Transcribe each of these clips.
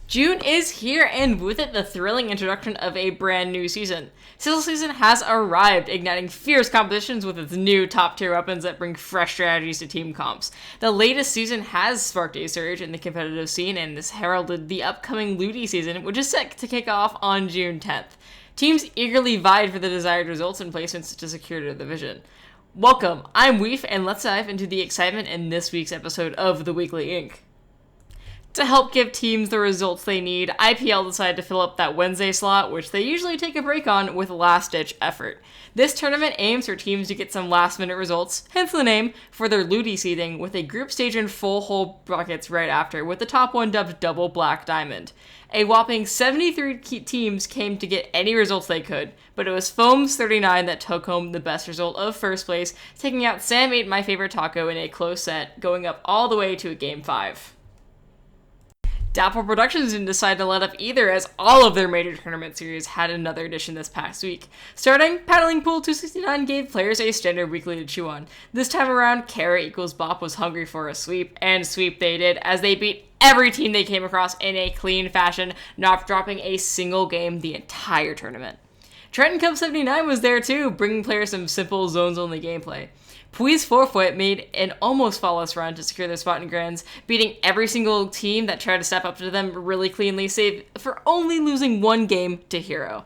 June is here, and with it, the thrilling introduction of a brand new season. Sizzle Season has arrived, igniting fierce competitions with its new top-tier weapons that bring fresh strategies to team comps. The latest season has sparked a surge in the competitive scene and has heralded the upcoming LUTI season, which is set to kick off on June 10th. Teams eagerly vied for the desired results and placements to secure the division. Welcome, I'm Weef, and let's dive into the excitement in this week's episode of The Weekly Ink. To help give teams the results they need, IPL decided to fill up that Wednesday slot, which they usually take a break on, with last-ditch effort. This tournament aims for teams to get some last-minute results, hence the name, for their LUTI seeding, with a group stage and full-hole brackets right after, with the top one dubbed Double Black Diamond. A whopping 73 teams came to get any results they could, but it was Foam's 39 that took home the best result of first place, taking out Sam Ate My Favorite Taco in a close set, going up all the way to a Game 5. Dapple Productions didn't decide to let up either, as all of their major tournament series had another edition this past week. Starting, Paddling Pool 269 gave players a standard weekly to chew on. This time around, Carrot equals Bop was hungry for a sweep, and sweep they did, as they beat every team they came across in a clean fashion, not dropping a single game the entire tournament. Trenton Cup 79 was there too, bringing players some simple zones-only gameplay. Pui's Forefoot made an almost flawless run to secure their spot in Grands, beating every single team that tried to step up to them really cleanly, save for only losing one game to Hero.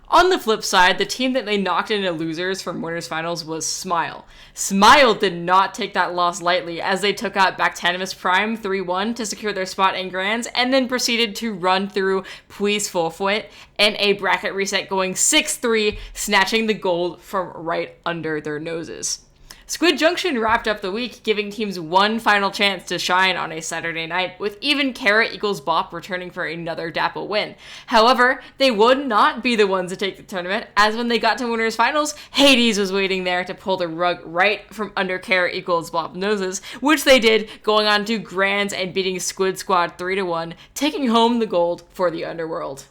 On the flip side, the team that they knocked into losers from winners finals was Smile. Smile did not take that loss lightly, as they took out Bactanimus Prime 3-1 to secure their spot in Grands, and then proceeded to run through Pui's Forefoot and a bracket reset going 6-3, snatching the gold from right under their noses. Squid Junction wrapped up the week, giving teams one final chance to shine on a Saturday night, with even Carrot equals Bop returning for another Dapple win. However, they would not be the ones to take the tournament, as when they got to winners finals, Hades was waiting there to pull the rug right from under Carrot equals Bop noses, which they did, going on to Grands and beating Squid Squad 3-1, taking home the gold for the Underworld.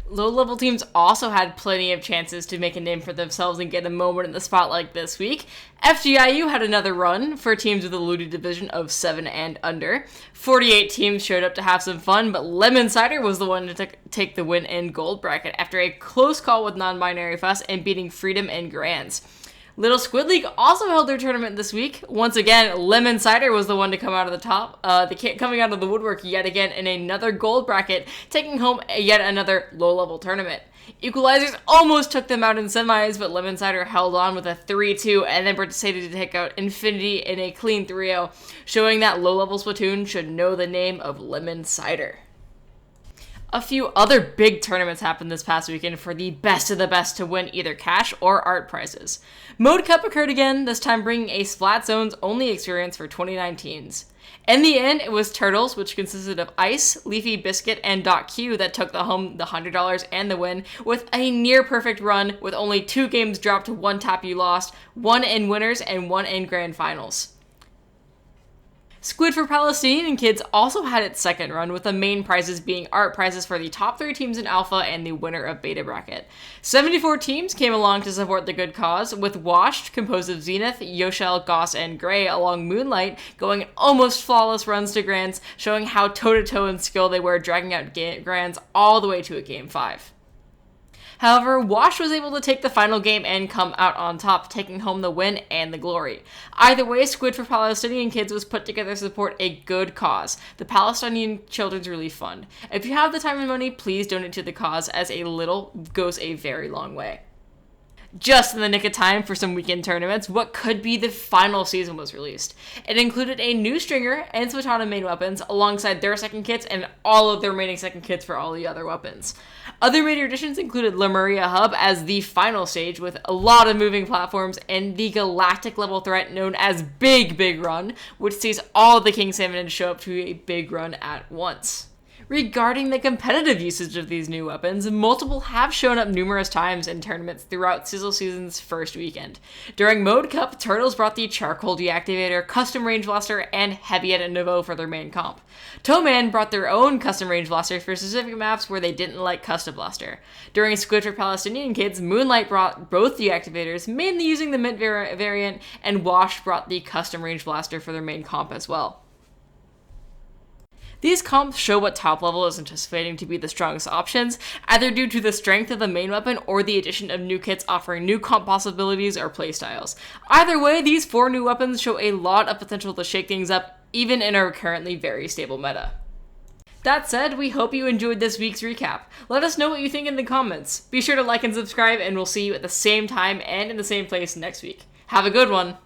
Low-level teams also had plenty of chances to make a name for themselves and get a moment in the spotlight this week. FGIU had another run for teams with a LUTI division of 7 and under. 48 teams showed up to have some fun, but Lemon Cider was the one to take the win in gold bracket after a close call with non-binary fuss and beating Freedom and Grands. Little Squid League also held their tournament this week. Once again, Lemon Cider was the one to come out of the top, coming out of the woodwork yet again in another gold bracket, taking home yet another low-level tournament. Equalizers almost took them out in semis, but Lemon Cider held on with a 3-2 and then proceeded to take out Infinity in a clean 3-0, showing that low-level Splatoon should know the name of Lemon Cider. A few other big tournaments happened this past weekend for the best of the best to win either cash or art prizes. Mode Cup occurred again, this time bringing a Splat Zones only experience for 2019s. In the end, it was Turtles, which consisted of Ice, Leafy Biscuit, and .Q that took home the $100 and the win, with a near-perfect run with only 2 games dropped to 1 tap you lost, 1 in winners and 1 in grand finals. Squid for Palestinian Kids also had its second run, with the main prizes being art prizes for the top 3 teams in Alpha and the winner of Beta bracket. 74 teams came along to support the good cause, with Washed, composed of Zenith, Yoshel, Goss, and Gray, along Moonlight, going almost flawless runs to Grands, showing how toe-to-toe in skill they were, dragging out Grands all the way to a Game 5. However, Wash was able to take the final game and come out on top, taking home the win and the glory. Either way, Squid for Palestinian Kids was put together to support a good cause, the Palestinian Children's Relief Fund. If you have the time and money, please donate to the cause, as a little goes a very long way. Just in the nick of time for some weekend tournaments, what could be the final season was released. It included a new stringer and Smatana main weapons, alongside their second kits and all of their remaining second kits for all the other weapons. Other major additions included Lemuria Hub as the final stage, with a lot of moving platforms, and the galactic level threat known as Big Run, which sees all of the King Salmon show up to a big run at once. Regarding the competitive usage of these new weapons, multiple have shown up numerous times in tournaments throughout Sizzle Season's first weekend. During Mode Cup, Turtles brought the Charcoal Deactivator, Custom Range Blaster, and Heavy at Nouveau for their main comp. Toeman brought their own Custom Range Blaster for specific maps where they didn't like Custom Blaster. During Squid for Palestinian Kids, Moonlight brought both Deactivators, mainly using the Mint variant, and Wash brought the Custom Range Blaster for their main comp as well. These comps show what top level is anticipating to be the strongest options, either due to the strength of the main weapon or the addition of new kits offering new comp possibilities or playstyles. Either way, these 4 new weapons show a lot of potential to shake things up, even in our currently very stable meta. That said, we hope you enjoyed this week's recap. Let us know what you think in the comments. Be sure to like and subscribe, and we'll see you at the same time and in the same place next week. Have a good one!